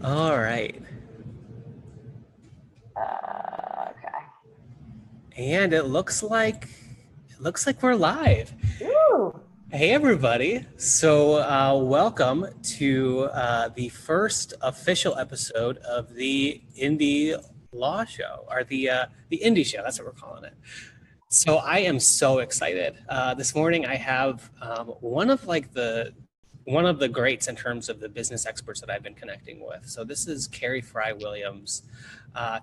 All right. Okay. And it looks like we're live. Ooh. Hey everybody. So welcome to the first official episode of the Indie Law Show, or the Indie Show. That's what we're calling it. So I am so excited. This morning I have one of the greats in terms of the business experts that I've been connecting with. So this is Carrie Fry Williams.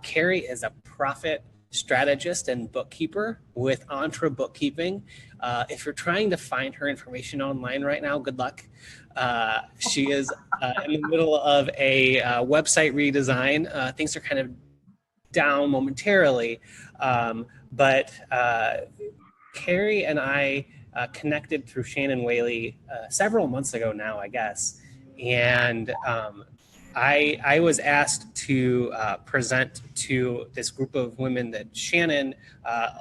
Carrie is a profit strategist and bookkeeper with Entra Bookkeeping. If you're trying to find her information online right now, good luck. She is in the middle of a website redesign. Things are kind of down momentarily, but Carrie and I connected through Shannon Whaley several months ago now, I guess. And I was asked to present to this group of women that Shannon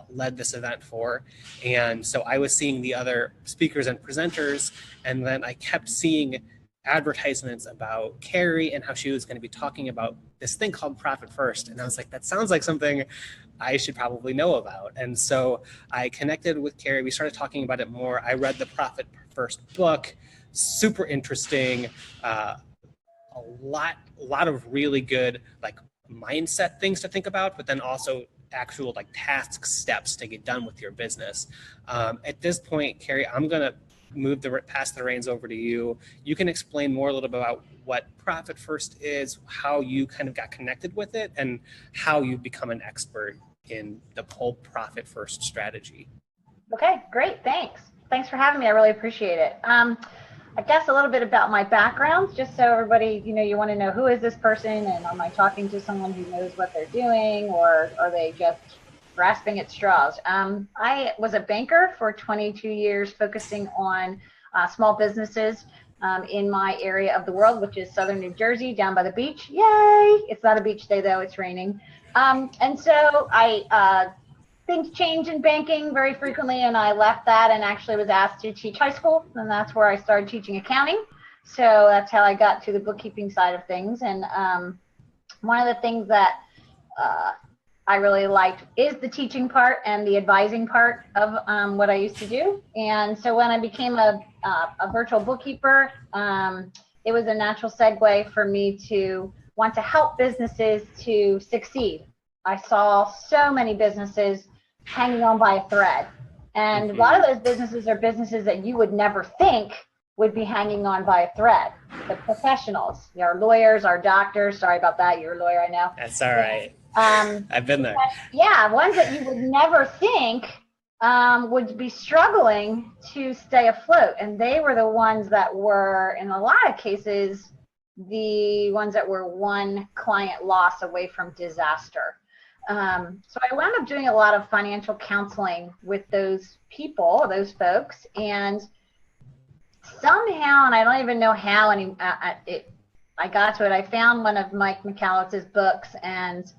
led this event for. And so I was seeing the other speakers and presenters, and then I kept seeing advertisements about Carrie and how she was going to be talking about this thing called Profit First. And I was like, that sounds like something I should probably know about. And so I connected with Carrie. We started talking about it more. I read the Profit First book, super interesting. A lot of really good like mindset things to think about, but then also actual like task steps to get done with your business. At this point, Carrie, I'm gonna pass the reins over to you. You can explain more a little bit about what Profit First is, how you kind of got connected with it, and how you've become an expert in the whole Profit First strategy. Okay, great. Thanks. Thanks for having me. I really appreciate it. I guess a little bit about my background, just so everybody, you want to know who is this person and am I talking to someone who knows what they're doing or are they just grasping at straws? I was a banker for 22 years, focusing on small businesses in my area of the world, which is southern New Jersey, down by the beach. Yay! It's not a beach day though; it's raining. And so I things change in banking very frequently, and I left that and actually was asked to teach high school, and that's where I started teaching accounting. So that's how I got to the bookkeeping side of things. And one of the things that uh, I really liked is the teaching part and the advising part of what I used to do. And so when I became a virtual bookkeeper, it was a natural segue for me to want to help businesses to succeed. I saw so many businesses hanging on by a thread. And a lot Mm-hmm. of those businesses are businesses that you would never think would be hanging on by a thread. The professionals, our lawyers, our doctors, sorry about that, you're a lawyer, I know. That's all right. Um, I've been there. yeah, ones that you would never think would be struggling to stay afloat. And they were the ones that were, in a lot of cases, the ones that were one client loss away from disaster. So I wound up doing a lot of financial counseling with those people, those folks, and somehow, and I don't even know how, I got to it. I found one of Mike McAllister's books and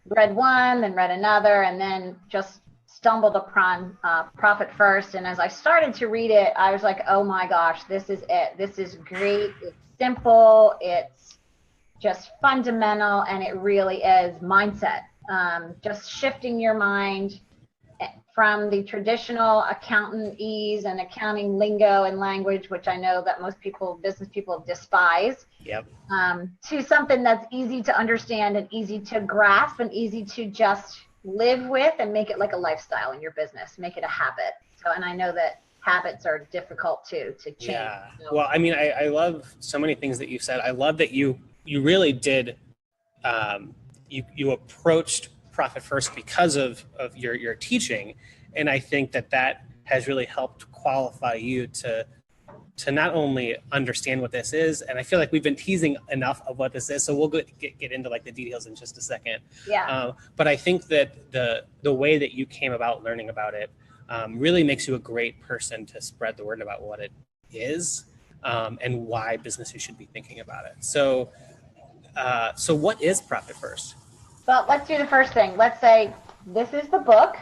read one, then read another, and then just stumbled upon Profit First. And as I started to read it, I was like, oh my gosh, this is it. This is great. It's simple. It's just fundamental, and it really is mindset. Just shifting your mind from the traditional accountant ease and accounting lingo and language, which I know that most people, business people, despise, Yep. to something that's easy to understand and easy to grasp and easy to just live with and make it like a lifestyle in your business, make it a habit. So, and I know that habits are difficult to change. Yeah. So, Well, I mean, I love so many things that you said. I love that you really did you approached Profit First because of your teaching, and I think that has really helped qualify you to not only understand what this is, and I feel like we've been teasing enough of what this is, so we'll get into like the details in just a second. yeah. But I think that the way that you came about learning about it really makes you a great person to spread the word about what it is, and why businesses should be thinking about it. So what is Profit First? But let's do the first thing. Let's say this is the book.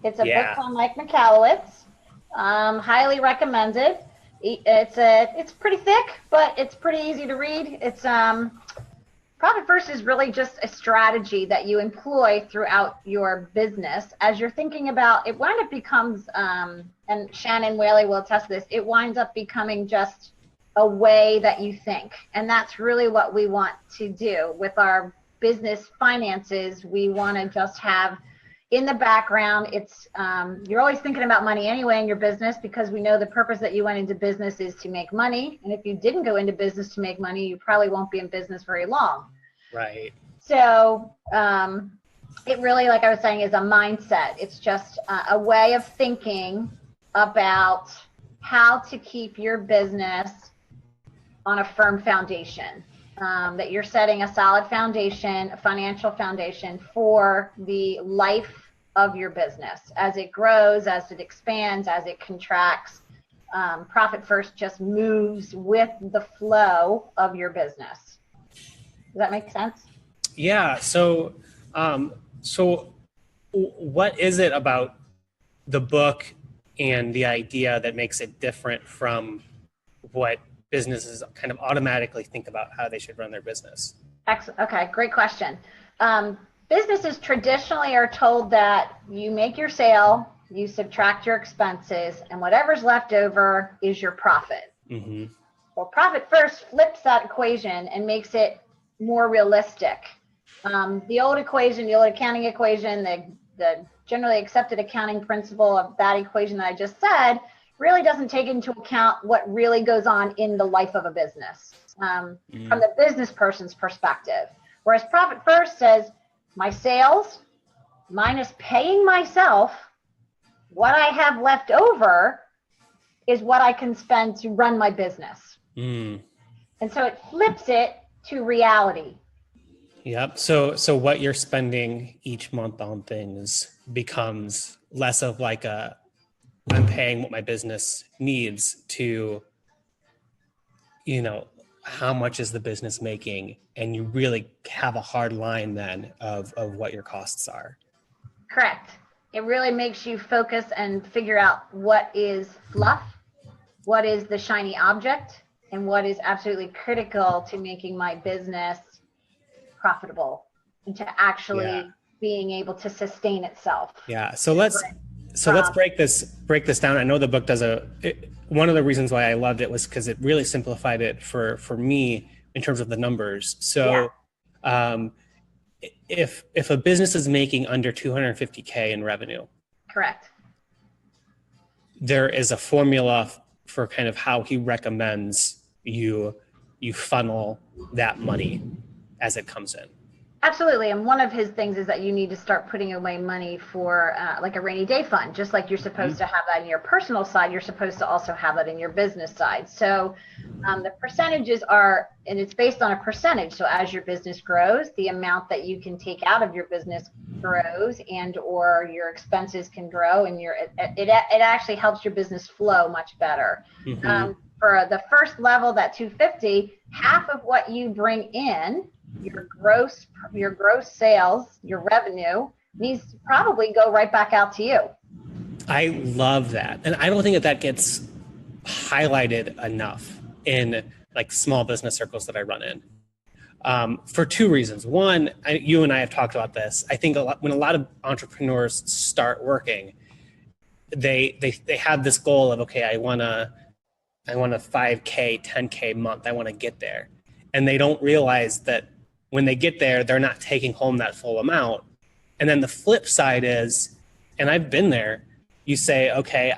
It's a book Yeah. by Mike McAllowitz. Highly recommended. It's pretty thick, but it's pretty easy to read. It's Profit First is really just a strategy that you employ throughout your business as you're thinking about it. Wind up becomes, and Shannon Whaley will attest to this, it winds up becoming just a way that you think. And that's really what we want to do with our business finances. We want to just have in the background, it's you're always thinking about money anyway in your business, because we know the purpose that you went into business is to make money. And if you didn't go into business to make money, you probably won't be in business very long. Right. So it really, like I was saying, is a mindset. It's just a way of thinking about how to keep your business on a firm foundation. That you're setting a solid foundation, a financial foundation for the life of your business. As it grows, as it expands, as it contracts, Profit First just moves with the flow of your business. Does that make sense? Yeah. So what is it about the book and the idea that makes it different from what businesses kind of automatically think about how they should run their business? Excellent. Okay, great question. Businesses traditionally are told that you make your sale, you subtract your expenses, and whatever's left over is your profit. Mm-hmm. Well, Profit First flips that equation and makes it more realistic. The old equation, the old accounting equation, the generally accepted accounting principle of that equation that I just said really doesn't take into account what really goes on in the life of a business from the business person's perspective. Whereas Profit First says, my sales minus paying myself, what I have left over is what I can spend to run my business. And so it flips it to reality. Yep. So what you're spending each month on things becomes less of like I'm paying what my business needs to, how much is the business making? And you really have a hard line then of what your costs are. Correct. It really makes you focus and figure out what is fluff, what is the shiny object, and what is absolutely critical to making my business profitable and to actually being able to sustain itself. Yeah. So let's break this down. I know the book does one of the reasons why I loved it was because it really simplified it for me in terms of the numbers. So if a business is making under 250K in revenue, correct, there is a formula for kind of how he recommends you funnel that money as it comes in. Absolutely. And one of his things is that you need to start putting away money for like a rainy day fund. Just like you're supposed to have that in your personal side, you're supposed to also have that in your business side. So the percentages are, and it's based on a percentage. So as your business grows, the amount that you can take out of your business grows, and or your expenses can grow, and it actually helps your business flow much better. For the first level, that 250, half of what you bring in, your gross sales, your revenue, needs to probably go right back out to you. I love that. And I don't think that gets highlighted enough in like small business circles that I run in. For two reasons. One, you and I have talked about this. I think when a lot of entrepreneurs start working, they have this goal of, okay, I want a 5K, 10K month. I want to get there. And they don't realize that when they get there, they're not taking home that full amount. And then the flip side is, and I've been there, you say, okay,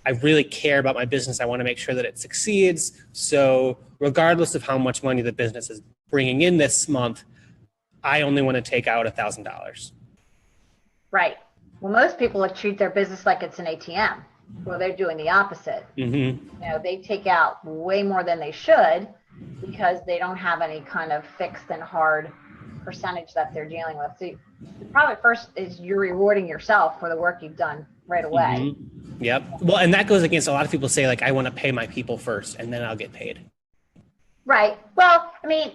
I really care about my business. I want to make sure that it succeeds. So regardless of how much money the business is bringing in this month, I only want to take out $1,000. Right. Well, most people treat their business like it's an ATM. Well, they're doing the opposite. They take out way more than they should, because they don't have any kind of fixed and hard percentage that they're dealing with. So the Profit First is you're rewarding yourself for the work you've done right away. Yep. Well, and that goes against a lot of people say, like, I want to pay my people first and then I'll get paid. Right. Well, I mean,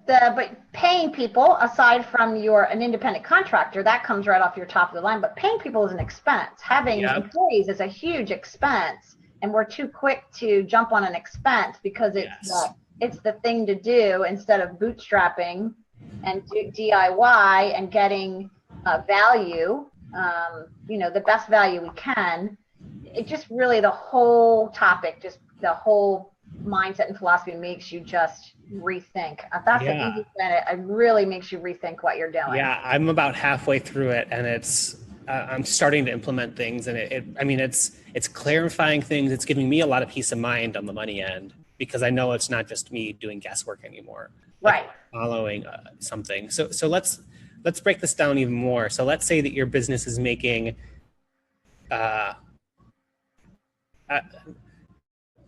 but paying people, aside from an independent contractor, that comes right off your top of the line. But paying people is an expense. Having employees is a huge expense. And we're too quick to jump on an expense because it's it's the thing to do instead of bootstrapping and DIY and getting value, the best value we can. It just really, the whole topic, just the whole mindset and philosophy makes you just rethink. That's the easiest way. It really makes you rethink what you're doing. Yeah, I'm about halfway through it, and it's I'm starting to implement things, and it's clarifying things. It's giving me a lot of peace of mind on the money end, because I know it's not just me doing guesswork anymore. Right. Following something. So let's break this down even more. So let's say that your business is making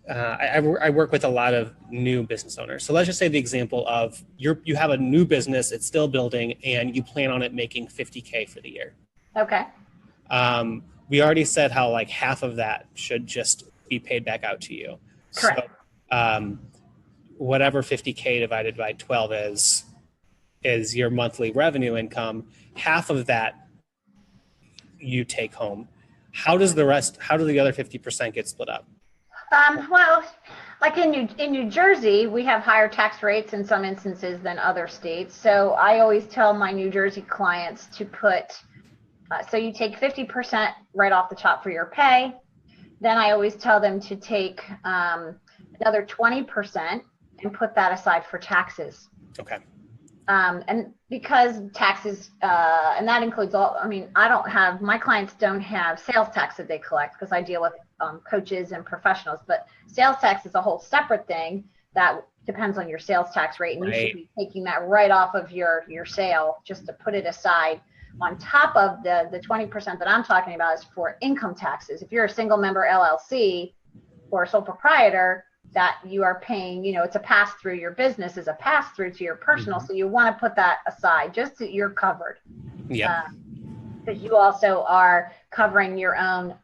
I work with a lot of new business owners. So let's just say the example of you have a new business, it's still building, and you plan on it making $50K for the year. Okay. We already said how like half of that should just be paid back out to you. Correct. So whatever 50K divided by 12 is your monthly revenue income. Half of that you take home. How do the other 50% get split up? Well, like in New Jersey, we have higher tax rates in some instances than other states. So I always tell my New Jersey clients to put, so you take 50% right off the top for your pay. Then I always tell them to take another 20% and put that aside for taxes. Okay. And because taxes, and that includes all, my clients don't have sales tax that they collect, because I deal with coaches and professionals, but sales tax is a whole separate thing that depends on your sales tax rate. And you should be taking that right off of your sale, just to put it aside. On top of the 20% that I'm talking about is for income taxes. If you're a single member LLC or a sole proprietor, that you are paying, it's a pass through. Your business is a pass through to your personal. So you want to put that aside just so you're covered. Yeah. Because you also are covering your own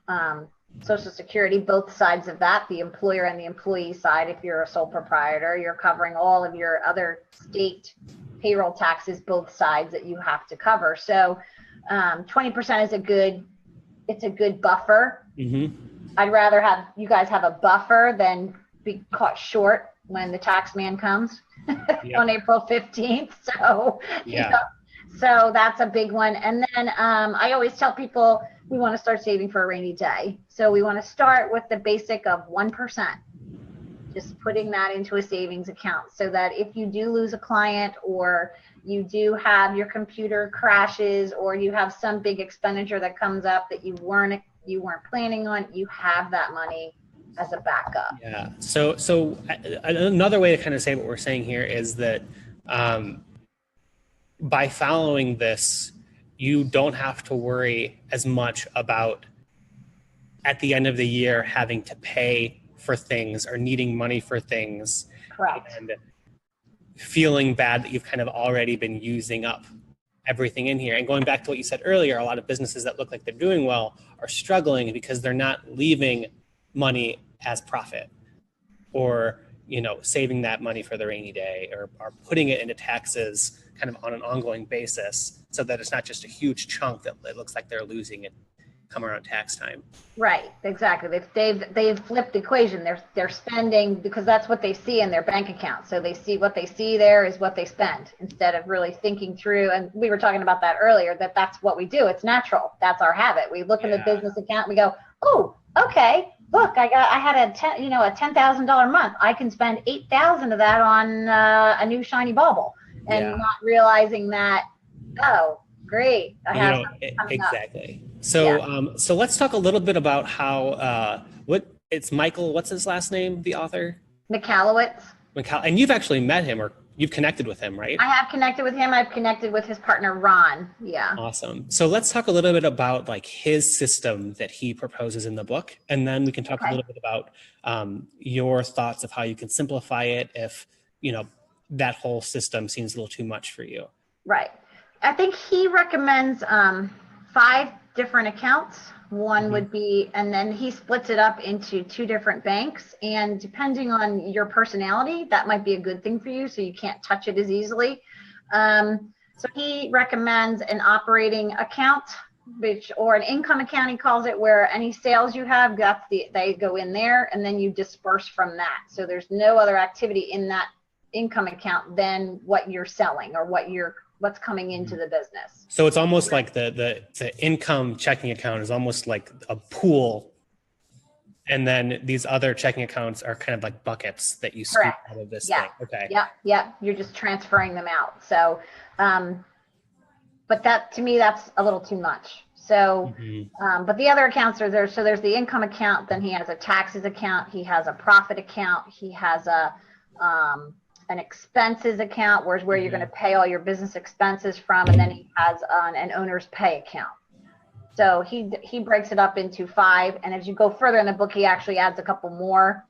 Social Security, both sides of that, the employer and the employee side. If you're a sole proprietor, you're covering all of your other state payroll taxes, both sides that you have to cover. So 20% is a good buffer. Mm-hmm. I'd rather have you guys have a buffer than be caught short when the tax man comes on April 15th. So, so that's a big one. And then I always tell people we want to start saving for a rainy day. So we want to start with the basic of 1%, just putting that into a savings account, so that if you do lose a client, or you do have your computer crashes, or you have some big expenditure that comes up that you weren't planning on, you have that money as a backup. Yeah. So another way to kind of say what we're saying here is that by following this, you don't have to worry as much about at the end of the year having to pay for things or needing money for things. Correct. And feeling bad that you've kind of already been using up everything in here. And going back to what you said earlier, a lot of businesses that look like they're doing well are struggling because they're not leaving money as profit, or saving that money for the rainy day, or putting it into taxes kind of on an ongoing basis, so that it's not just a huge chunk that it looks like they're losing it come around tax time. Right, exactly. They've flipped the equation. They're spending because that's what they see in their bank account. So they see what they see there is what they spend, instead of really thinking through. And we were talking about that earlier, that's what we do. It's natural. That's our habit. We look in the business account, we go, oh, okay, look, I had a $10,000 month. I can spend $8,000 of that on a new shiny bauble, and not realizing that, oh, great, I have exactly. So so let's talk a little bit about how it's Michael, what's his last name, the author? Michalowicz. And you've actually met him, or you've connected with him, right? I have connected with him. I've connected with his partner, Ron. Yeah. Awesome. So let's talk a little bit about like his system that he proposes in the book. And then we can talk a little bit about your thoughts of how you can simplify it if, that whole system seems a little too much for you. Right. I think he recommends 5 different accounts. One would be, and then he splits it up into 2 different banks, and depending on your personality, that might be a good thing for you, so you can't touch it as easily. So he recommends an operating account, which, or an income account, he calls it, where any sales you have, they go in there, and then you disperse from that. So there's no other activity in that income account than what you're selling or what's coming into the business. So it's almost like the income checking account is almost like a pool. And then these other checking accounts are kind of like buckets that you scoop out of this thing. Okay. Yeah. You're just transferring them out. So, but that, to me, that's a little too much. So, but the other accounts are there. So there's the income account. Then he has a taxes account. He has a profit account. He has an expenses account, where you're going to pay all your business expenses from. And then he has an owner's pay account. So he breaks it up into 5, and as you go further in the book, he actually adds a couple more.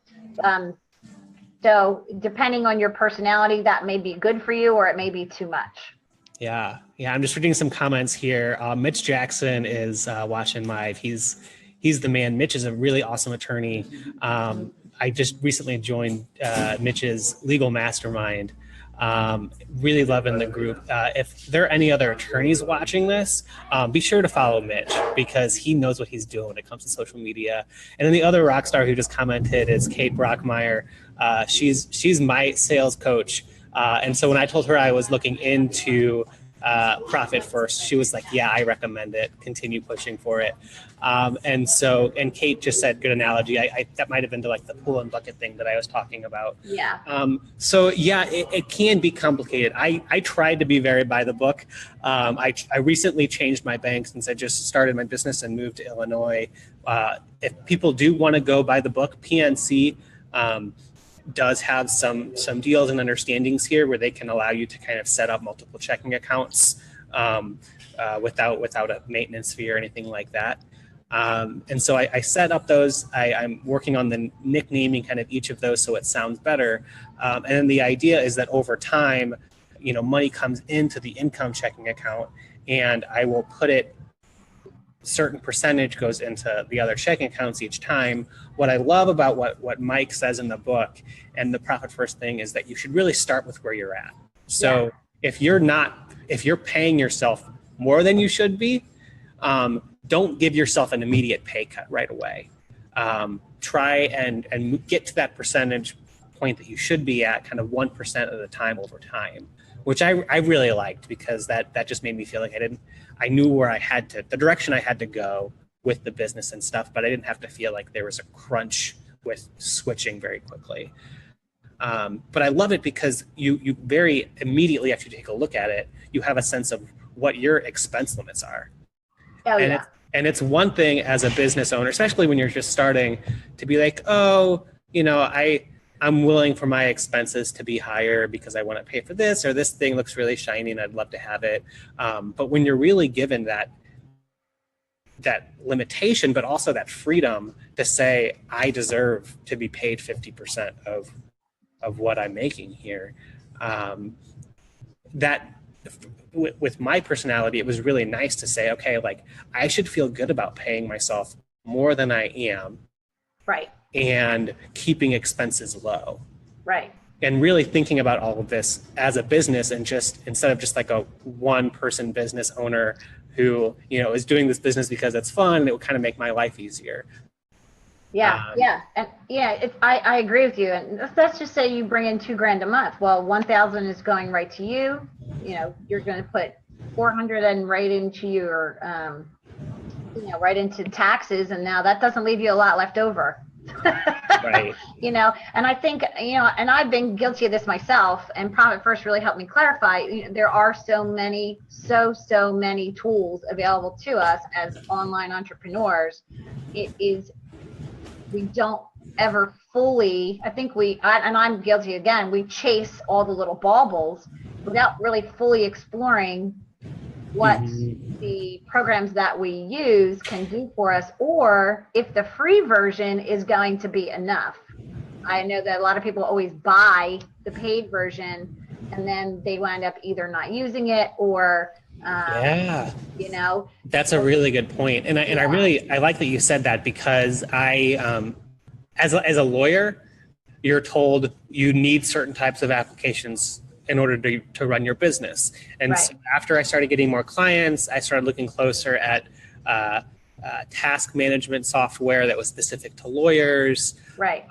So depending on your personality, that may be good for you, or it may be too much. Yeah. I'm just reading some comments here. Mitch Jackson is watching live. He's the man. Mitch is a really awesome attorney. I just recently joined Mitch's legal mastermind. Really loving the group. If there are any other attorneys watching this, be sure to follow Mitch, because he knows what he's doing when it comes to social media. And then the other rock star who just commented is Kate Brockmeyer. She's my sales coach. And so when I told her I was looking into Profit First, she was like, yeah, I recommend it. Continue pushing for it. And Kate just said, good analogy. I that might have been to like the pool and bucket thing that I was talking about. Yeah. It can be complicated. I tried to be very by the book. I recently changed my bank since I just started my business and moved to Illinois. If people do want to go by the book, PNC does have some deals and understandings here where they can allow you to kind of set up multiple checking accounts without a maintenance fee or anything like that. And so I set up those. I'm working on the nicknaming kind of each of those so it sounds better. And then the idea is that over time, money comes into the income checking account, and I will put it, certain percentage goes into the other checking accounts each time. What I love about what Mike says in the book and the Profit First thing is that you should really start with where you're at. So if you're paying yourself more than you should be, don't give yourself an immediate pay cut right away. Try and get to that percentage point that you should be at kind of 1% at a time over time, which I really liked, because that just made me feel like I knew where the direction I had to go with the business and stuff, but I didn't have to feel like there was a crunch with switching very quickly. But I love it because you very immediately, after you take a look at it, you have a sense of what your expense limits are. Oh, yeah. And it's one thing as a business owner, especially when you're just starting, to be like, I'm willing for my expenses to be higher because I want to pay for this, or this thing looks really shiny and I'd love to have it. But when you're really given that limitation, but also that freedom to say, I deserve to be paid 50% of what I'm making here, with my personality, it was really nice to say, okay, like I should feel good about paying myself more than I am. Right. And keeping expenses low. Right. And really thinking about all of this as a business, and just instead of just like a one person business owner who, is doing this business because it's fun and it would kind of make my life easier. I agree with you. And let's just say you bring in $2,000 a month. Well, 1,000 is going right to you. You're going to put 400 and right into your, right into taxes. And now that doesn't leave you a lot left over. Right. And I think, and I've been guilty of this myself, and Profit First really helped me clarify, there are so many tools available to us as online entrepreneurs. We don't ever fully, and I'm guilty again, we chase all the little baubles without really fully exploring what the programs that we use can do for us, or if the free version is going to be enough. I know that a lot of people always buy the paid version and then they wind up either not using it or that's a really good point. And I like that you said that, because I as a lawyer, you're told you need certain types of applications in order to run your business. And so after I started getting more clients, I started looking closer at task management software that was specific to lawyers. Right.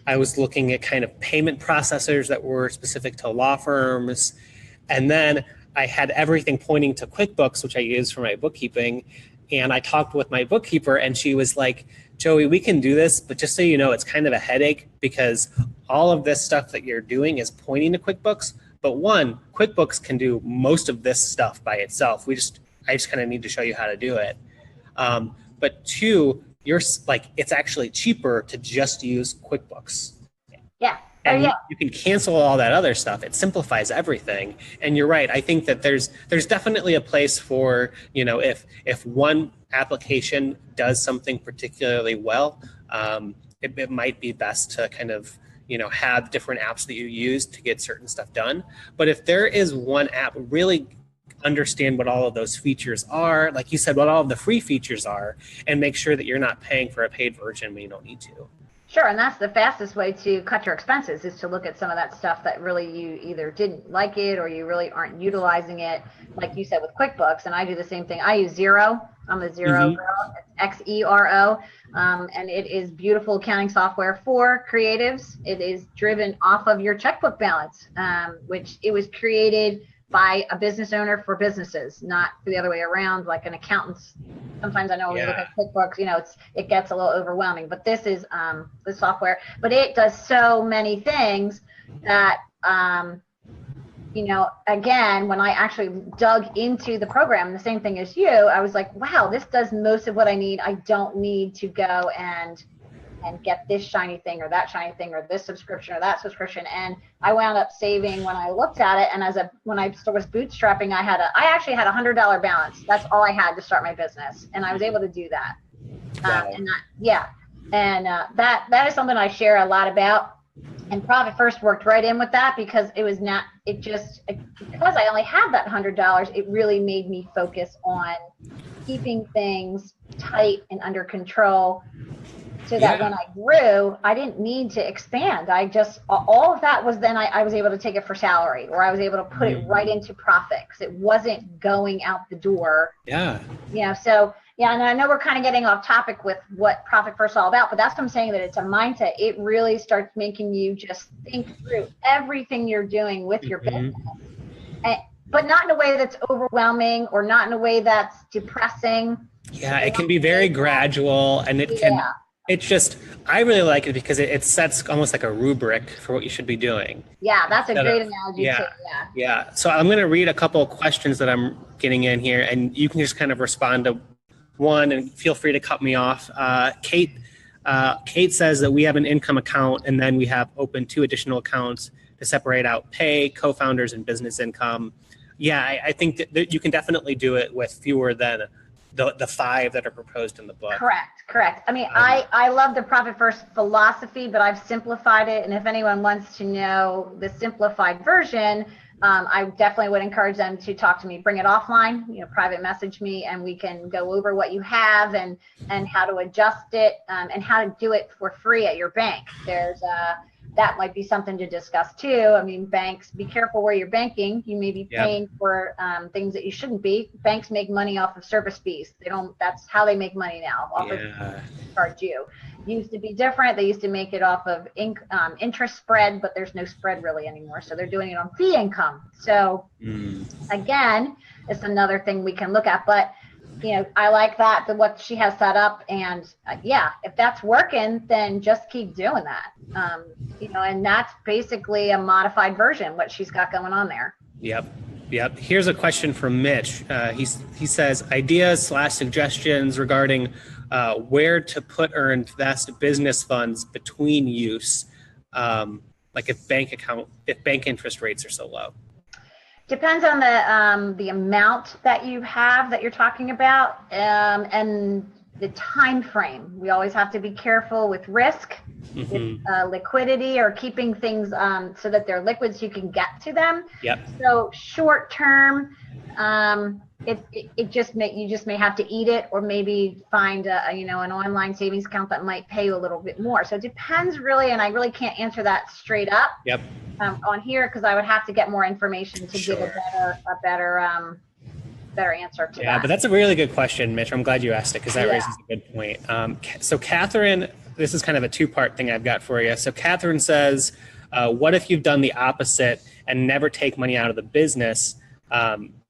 I was looking at kind of payment processors that were specific to law firms. And then I had everything pointing to QuickBooks, which I use for my bookkeeping. And I talked with my bookkeeper and she was like, Joey, we can do this, but just so you know, it's kind of a headache because all of this stuff that you're doing is pointing to QuickBooks. But one, QuickBooks can do most of this stuff by itself. I just kind of need to show you how to do it. But two, it's actually cheaper to just use QuickBooks. Yeah. And yeah. you can cancel all that other stuff. It simplifies everything. And you're right. I think that there's definitely a place for, if one application does something particularly well, it might be best to kind of, have different apps that you use to get certain stuff done. But if there is one app, really understand what all of those features are, like you said, what all of the free features are, and make sure that you're not paying for a paid version when you don't need to. Sure, and that's the fastest way to cut your expenses is to look at some of that stuff that really you either didn't like it or you really aren't utilizing it. Like you said with QuickBooks, and I do the same thing. I use Xero. I'm a Xero girl. It's Xero, and it is beautiful accounting software for creatives. It is driven off of your checkbook balance, which it was created by a business owner for businesses, not the other way around, like an accountant's. Sometimes I know when you look at QuickBooks, it gets a little overwhelming, but this is the software, but it does so many things that, again, when I actually dug into the program, the same thing as you, I was like, wow, this does most of what I need. I don't need to go and get this shiny thing or that shiny thing or this subscription or that subscription. And I wound up saving when I looked at it. And when I was bootstrapping, I actually had $100 balance. That's all I had to start my business. And I was able to do that. Wow. That is something I share a lot about. And Profit First worked right in with that because because I only had that $100, it really made me focus on keeping things tight and under control. So that when I grew, I didn't need to expand. All of that was then I was able to take it for salary, or I was able to put it right into profit because it wasn't going out the door. Yeah. And I know we're kind of getting off topic with what Profit First is all about, but that's what I'm saying, that it's a mindset. It really starts making you just think through everything you're doing with your business, but not in a way that's overwhelming or not in a way that's depressing. Yeah, it can be very gradual, and it can. It's just, I really like it because it sets almost like a rubric for what you should be doing. Yeah, that's a great analogy too. Yeah. So I'm going to read a couple of questions that I'm getting in here, and you can just kind of respond to one, and feel free to cut me off. Kate says that we have an income account, and then we have open 2 additional accounts to separate out pay, co-founders, and business income. Yeah, I think that you can definitely do it with fewer than the 5 that are proposed in the book. Correct. I mean, I love the Profit First philosophy, but I've simplified it. And if anyone wants to know the simplified version, I definitely would encourage them to talk to me, bring it offline, private message me, and we can go over what you have and how to adjust it, and how to do it for free at your bank. That might be something to discuss too. I mean, banks, be careful where you're banking. You may be paying for things that you shouldn't be. Banks make money off of service fees. That's how they make money now, off of charge you. Used to be different. They used to make it off of interest spread, but there's no spread really anymore. So they're doing it on fee income. So again, it's another thing we can look at, but I like what she has set up, and if that's working, then just keep doing that. And that's basically a modified version, what she's got going on there. Yep. Here's a question from Mitch. He says, ideas/suggestions regarding where to put or invest business funds between use, like if bank interest rates are so low. Depends on the amount that you have that you're talking about, and the time frame. We always have to be careful with risk, with liquidity, or keeping things so that they're liquid so you can get to them. So short term, you just may have to eat it, or maybe find an online savings account that might pay you a little bit more. So it depends really, and I really can't answer that straight up on here because I would have to get more information to give a better better answer to that. Yeah, but that's a really good question, Mitch. I'm glad you asked it because that Yeah. raises a good point. So Catherine, this is kind of a two-part thing I've got for you. So Catherine says, what if you've done the opposite and never take money out of the business,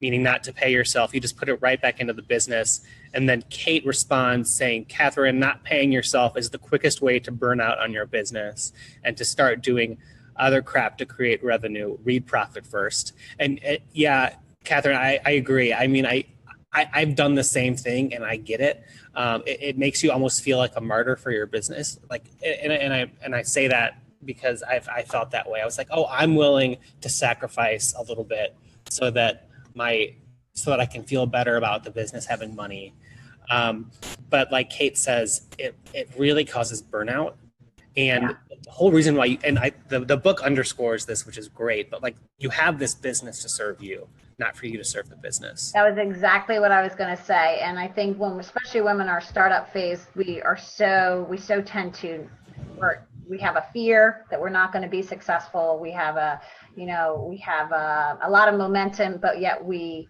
meaning not to pay yourself, you just put it right back into the business? And then Kate responds saying, Catherine, not paying yourself is the quickest way to burn out on your business and to start doing other crap to create revenue. Read Profit First. And yeah, Catherine, I agree. I mean, I've done the same thing and I get it. It makes you almost feel like a martyr for your business. Like, and I say that because I felt that way. I was like, oh, I'm willing to sacrifice a little bit so that I can feel better about the business having money. But like Kate says, it really causes burnout. And the whole reason why the book underscores this, which is great, but like you have this business to serve you, not for you to serve the business. That was exactly what I was going to say. And I think especially when in our startup phase, we so tend to, we have a fear that we're not going to be successful. We have a lot of momentum, but yet we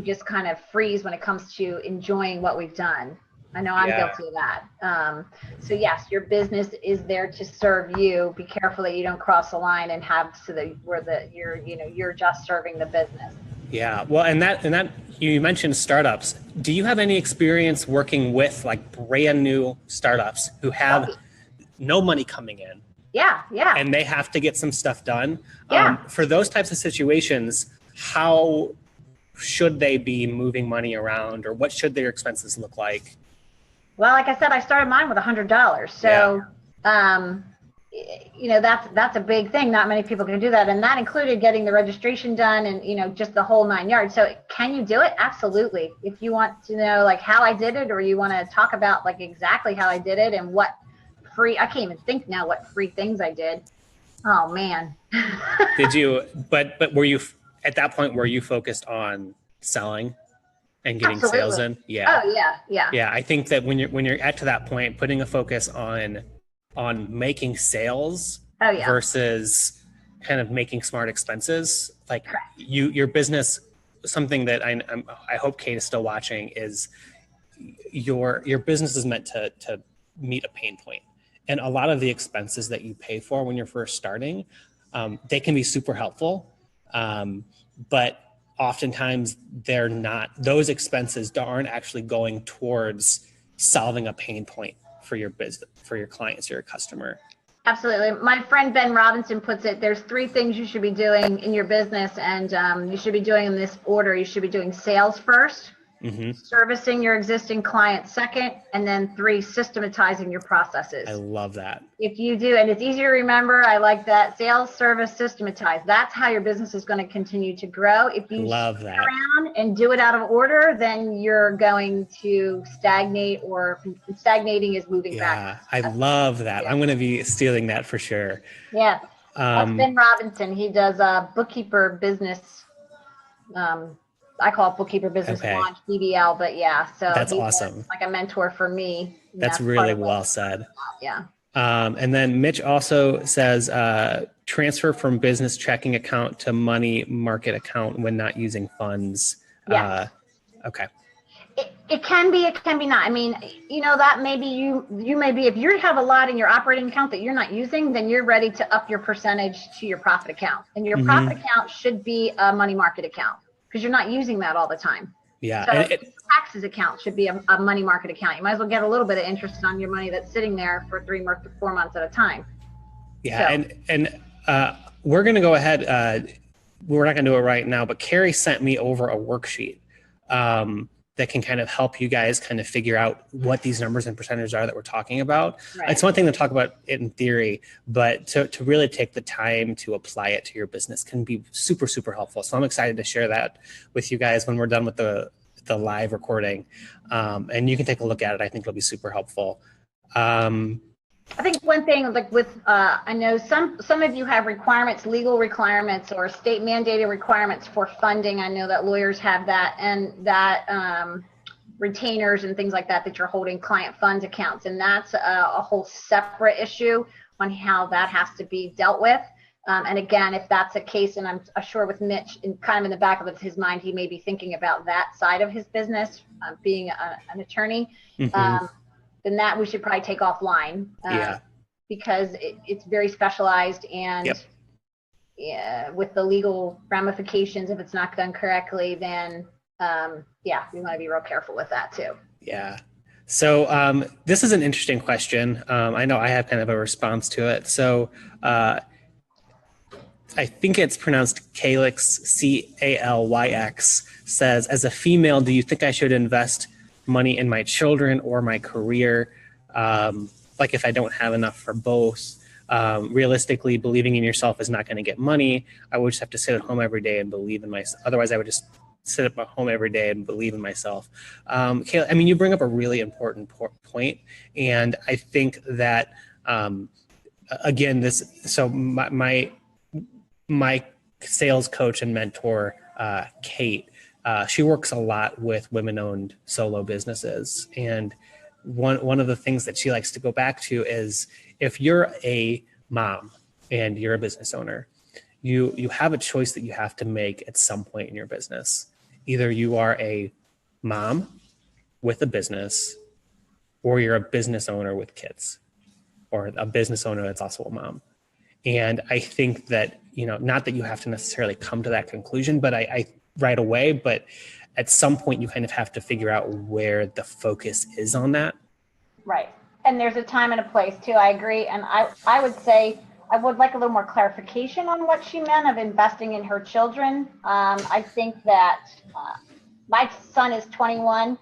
just kind of freeze when it comes to enjoying what we've done. I know I'm guilty of that. So yes, your business is there to serve you. Be careful that you don't cross the line and have so that you're just serving the business. Yeah. Well, and that you mentioned startups. Do you have any experience working with like brand new startups who have no money coming in? Yeah. And they have to get some stuff done. Yeah. For those types of situations, how should they be moving money around, or what should their expenses look like? Well, like I said, I started mine with $100. So, that's a big thing. Not many people can do that. And that included getting the registration done and, just the whole 9 yards. So can you do it? Absolutely. If you want to know like how I did it, or you want to talk about like exactly how I did it and what I can't even think now what free things I did. Oh man. Did you, but were you, at that point, were you focused on selling and getting sales in? Yeah. Oh yeah. Yeah. I think that when you're at to that point, putting a focus on making sales versus kind of making smart expenses, like your business, something that I hope Kate is still watching, is your business is meant to meet a pain point. And a lot of the expenses that you pay for when you're first starting, they can be super helpful. But oftentimes those expenses aren't actually going towards solving a pain point for your business, for your clients, your customer. Absolutely. My friend Ben Robinson puts it, there's 3 things you should be doing in your business, and you should be doing in this order. You should be doing sales first, servicing your existing clients second, and then 3, systematizing your processes. I love that. If you do, and it's easy to remember, I like that. Sales, service, systematize. That's how your business is going to continue to grow. If you love that around and do it out of order, then you're going to stagnate, or stagnating is moving back. I love that. I'm going to be stealing that for sure. Yeah. That's Ben Robinson. He does a bookkeeper business. I call it bookkeeper business launch, BBL, but so that's awesome. Like a mentor for me. That's really well said. Yeah. And then Mitch also says, transfer from business checking account to money market account when not using funds. Yes. Okay. It can be, it can be not. I mean, that maybe you may be, if you have a lot in your operating account that you're not using, then you're ready to up your percentage to your profit account. And your profit account should be a money market account, because you're not using that all the time. Yeah. So taxes account should be a money market account. You might as well get a little bit of interest on your money that's sitting there for 4 months at a time. Yeah. So. And we're going to go ahead. We're not going to do it right now, but Carrie sent me over a worksheet that can kind of help you guys kind of figure out what these numbers and percentages are that we're talking about. Right. It's one thing to talk about it in theory, but to really take the time to apply it to your business can be super, super helpful. So I'm excited to share that with you guys when we're done with the live recording. And you can take a look at it. I think it'll be super helpful. I think one thing, like with, I know some of you have requirements, legal requirements or state mandated requirements for funding. I know that lawyers have that, and that retainers and things like that you're holding client funds accounts. And that's a whole separate issue on how that has to be dealt with. And again, if that's a case, and I'm sure with Mitch, kind of in the back of his mind, he may be thinking about that side of his business, being an attorney, then that we should probably take offline, because it's very specialized, and with the legal ramifications, if it's not done correctly, then we want to be real careful with that too. Yeah. So this is an interesting question. I know I have kind of a response to it. So I think it's pronounced Calyx, Calyx, says, as a female, do you think I should invest money in my children or my career? Like if I don't have enough for both? Realistically, believing in yourself is not going to get money. I would just have to sit at home every day and believe in myself. Otherwise, I would just sit at home every day and believe in myself. Kayla, I mean, you bring up a really important point. And I think that, again, my sales coach and mentor, Kate, she works a lot with women-owned solo businesses. And one of the things that she likes to go back to is, if you're a mom and you're a business owner, you have a choice that you have to make at some point in your business. Either you are a mom with a business, or you're a business owner with kids, or a business owner that's also a mom. And I think that, not that you have to necessarily come to that conclusion, but I right away, but at some point you kind of have to figure out where the focus is on that. Right. And there's a time and a place too. I agree. And I would say, I would like a little more clarification on what she meant of investing in her children. I think that my son is 21.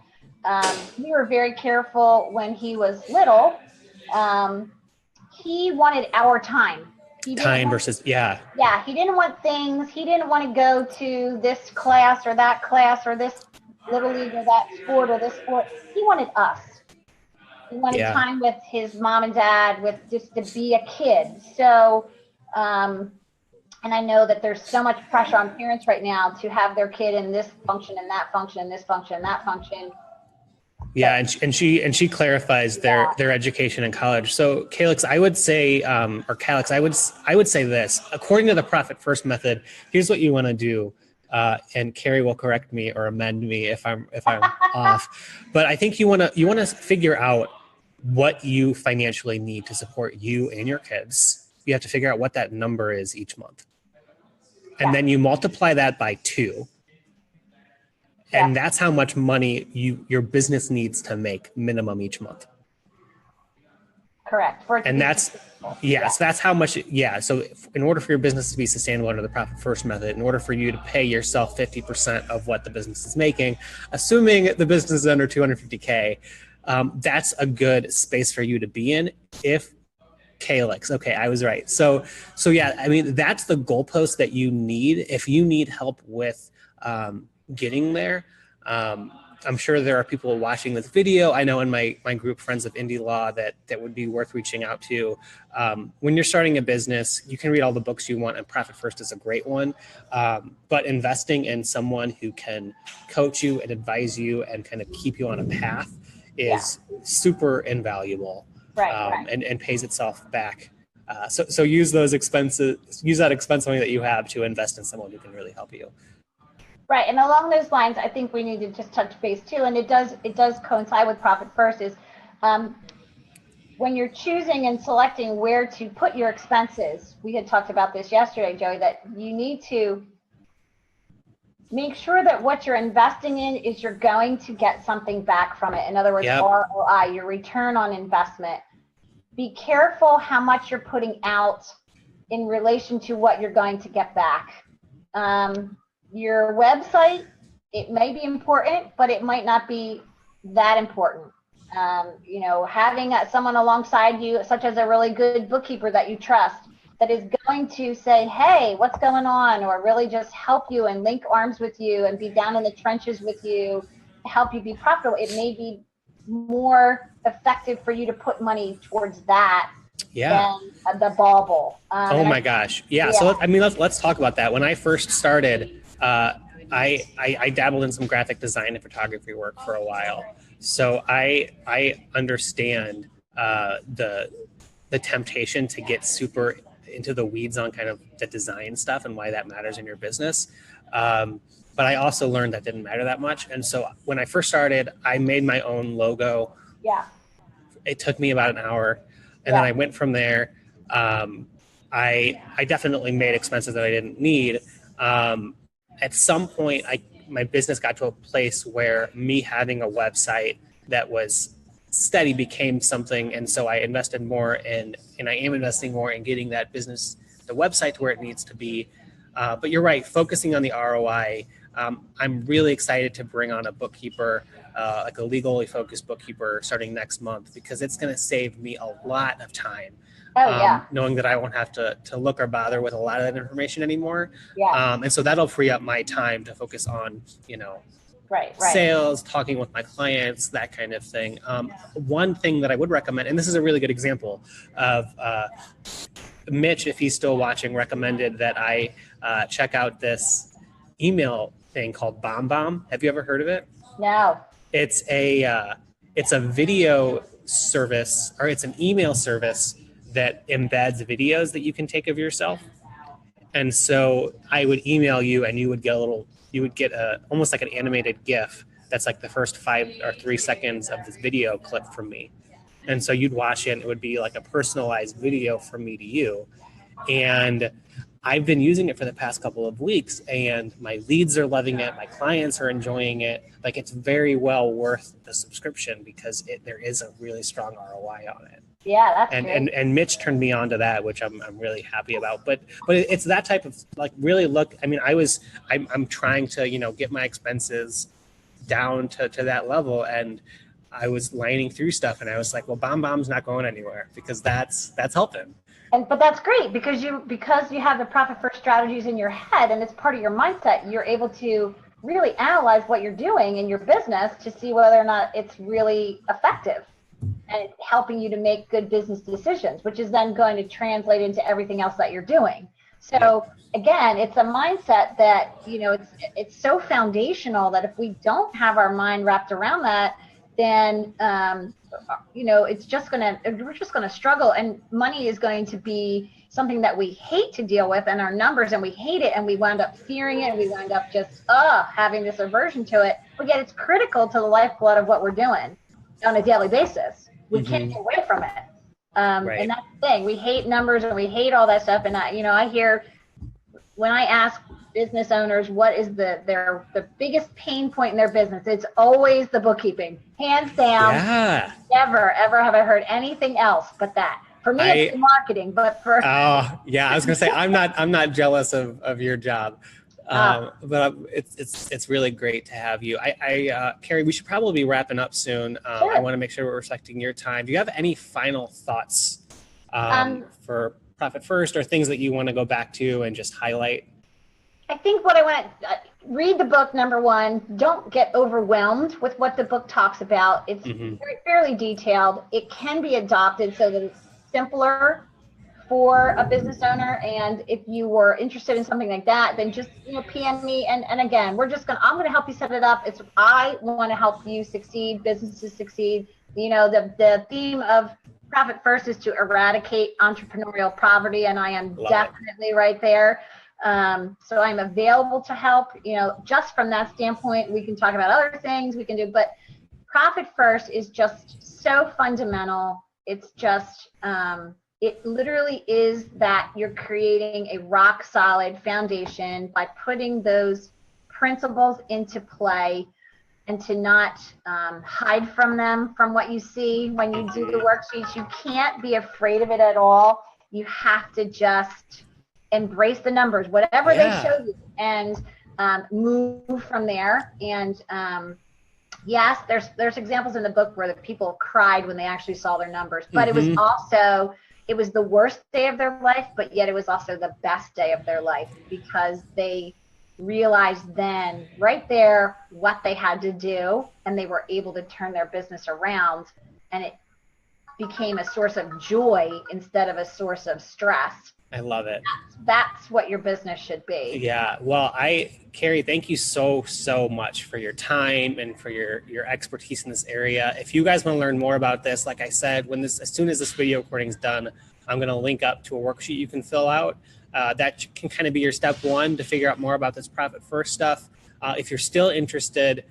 We were very careful when he was little. He wanted our time. He didn't want things. He didn't want to go to this class or this little league or that sport or this sport. He wanted us. He wanted time with his mom and dad, with just to be a kid. So, and I know that there's so much pressure on parents right now to have their kid in this function and that function and this function and that function. Yeah, and she clarifies their education in college. So Calyx, I would say, I would say this. According to the Profit First method, here's what you want to do. And Carrie will correct me or amend me if I'm off. But I think you want to figure out what you financially need to support you and your kids. You have to figure out what that number is each month, and then you multiply that by 2. And that's how much money your business needs to make minimum each month. Correct. And that's, so that's how much, So in order for your business to be sustainable under the Profit First method, in order for you to pay yourself 50% of what the business is making, assuming the business is under 250K, that's a good space for you to be in. If Calyx, okay, I was right. So yeah, I mean, that's the goalpost that you need. If you need help with, getting there. I'm sure there are people watching this video. I know in my group, Friends of Indie Law, that would be worth reaching out to. When you're starting a business, you can read all the books you want, and Profit First is a great one. But investing in someone who can coach you and advise you and kind of keep you on a path is super invaluable, and pays itself back. So use that expense money that you have to invest in someone who can really help you. Right, and along those lines, I think we need to just touch base too, and it does coincide with Profit First, is when you're choosing and selecting where to put your expenses. We had talked about this yesterday, Joey, that you need to make sure that what you're investing in is you're going to get something back from it. In other words, ROI, your return on investment. Be careful how much you're putting out in relation to what you're going to get back. Your website, it may be important, but it might not be that important. Having someone alongside you, such as a really good bookkeeper that you trust, that is going to say, hey, what's going on? Or really just help you and link arms with you and be down in the trenches with you to help you be profitable. It may be more effective for you to put money towards that than the bauble. Oh my gosh. Yeah. So let's talk about that. When I first started, I dabbled in some graphic design and photography work for a while. So I understand the temptation to get super into the weeds on kind of the design stuff and why that matters in your business. But I also learned that didn't matter that much. And so when I first started, I made my own logo. Yeah. It took me about an hour. And then I went from there. I definitely made expenses that I didn't need. At some point, my business got to a place where me having a website that was steady became something. And so I invested more and I am investing more in getting that business, the website, to where it needs to be. But you're right, focusing on the ROI. I'm really excited to bring on a bookkeeper, like a legally focused bookkeeper starting next month, because it's going to save me a lot of time. Knowing that I won't have to look or bother with a lot of that information anymore. And so that'll free up my time to focus on, sales, talking with my clients, that kind of thing. One thing that I would recommend, and this is a really good example of Mitch, if he's still watching, recommended that I check out this email thing called BombBomb. Have you ever heard of it? No. It's a video service, or it's an email service that embeds videos that you can take of yourself. And so I would email you and you would get almost like an animated GIF that's like the first 5 or 3 seconds of this video clip from me. And so you'd watch it and it would be like a personalized video from me to you. And I've been using it for the past couple of weeks and my leads are loving it. My clients are enjoying it. Like, it's very well worth the subscription because there is a really strong ROI on it. Yeah, that's great. And Mitch turned me on to that, which I'm really happy about. But it's that type of, like, really look. I mean, I'm trying to get my expenses down to that level, and I was lining through stuff, and I was like, well, BombBomb's not going anywhere because that's helping. But that's great because you have the profit first strategies in your head, and it's part of your mindset. You're able to really analyze what you're doing in your business to see whether or not it's really effective. And it's helping you to make good business decisions, which is then going to translate into everything else that you're doing. So again, it's a mindset that, it's so foundational that if we don't have our mind wrapped around that, then, we're just going to struggle, and money is going to be something that we hate to deal with, and our numbers, and we hate it, and we wind up fearing it, and we wind up just having this aversion to it. But yet it's critical to the lifeblood of what we're doing on a daily basis. We can't get away from it. And that's the thing. We hate numbers and we hate all that stuff. And I hear when I ask business owners what is the biggest pain point in their business, it's always the bookkeeping, hands down. Yeah. Never ever have I heard anything else but that. For me, it's the marketing, but for I was gonna say I'm not jealous of your job. But it's really great to have you. Carrie, we should probably be wrapping up soon. Sure. I want to make sure we're respecting your time. Do you have any final thoughts for Profit First, or things that you want to go back to and just highlight? I think what I want to read the book, number one. Don't get overwhelmed with what the book talks about. It's fairly detailed. It can be adopted so that it's simpler for a business owner, and if you were interested in something like that, then just PM me, and again, I'm gonna help you set it up. I want to help you succeed, businesses succeed. The theme of Profit First is to eradicate entrepreneurial poverty, and I am definitely right there. So I'm available to help. Just from that standpoint, we can talk about other things we can do, but Profit First is just so fundamental. It's just it literally is that you're creating a rock solid foundation by putting those principles into play, and to not hide from them, from what you see when you do the worksheets. You can't be afraid of it at all. You have to just embrace the numbers, whatever they show you, and move from there. And yes, there's examples in the book where the people cried when they actually saw their numbers, but it was the worst day of their life, but yet it was also the best day of their life, because they realized then right there what they had to do, and they were able to turn their business around, and it became a source of joy instead of a source of stress. I love it. That's what your business should be. Yeah. Well, Carrie, thank you so much for your time and for your expertise in this area. If you guys want to learn more about this, like I said, as soon as this video recording is done, I'm going to link up to a worksheet you can fill out. That can kind of be your step one to figure out more about this profit first stuff. If you're still interested,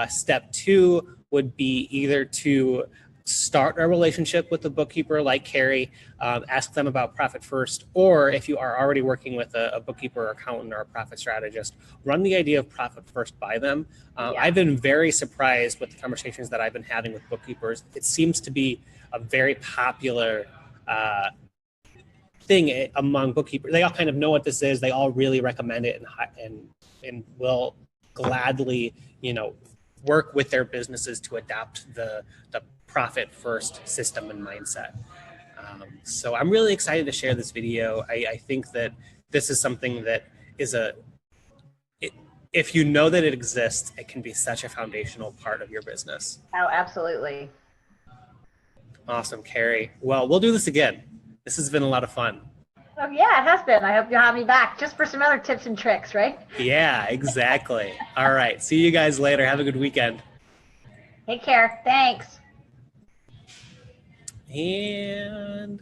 step two would be either to start a relationship with a bookkeeper like Carrie, ask them about profit first, or if you are already working with a bookkeeper or accountant or a profit strategist, run the idea of profit first by them. I've been very surprised with the conversations that I've been having with bookkeepers. It seems to be a very popular thing among bookkeepers. They all kind of know what this is. They all really recommend it and will gladly, work with their businesses to adopt the profit first system and mindset. So I'm really excited to share this video. I think that this is something that is if you know that it exists, it can be such a foundational part of your business. Oh, absolutely. Awesome, Carrie. Well, we'll do this again. This has been a lot of fun. Oh, yeah, it has been. I hope you'll have me back just for some other tips and tricks, right? Yeah, exactly. All right. See you guys later. Have a good weekend. Take care. Thanks. And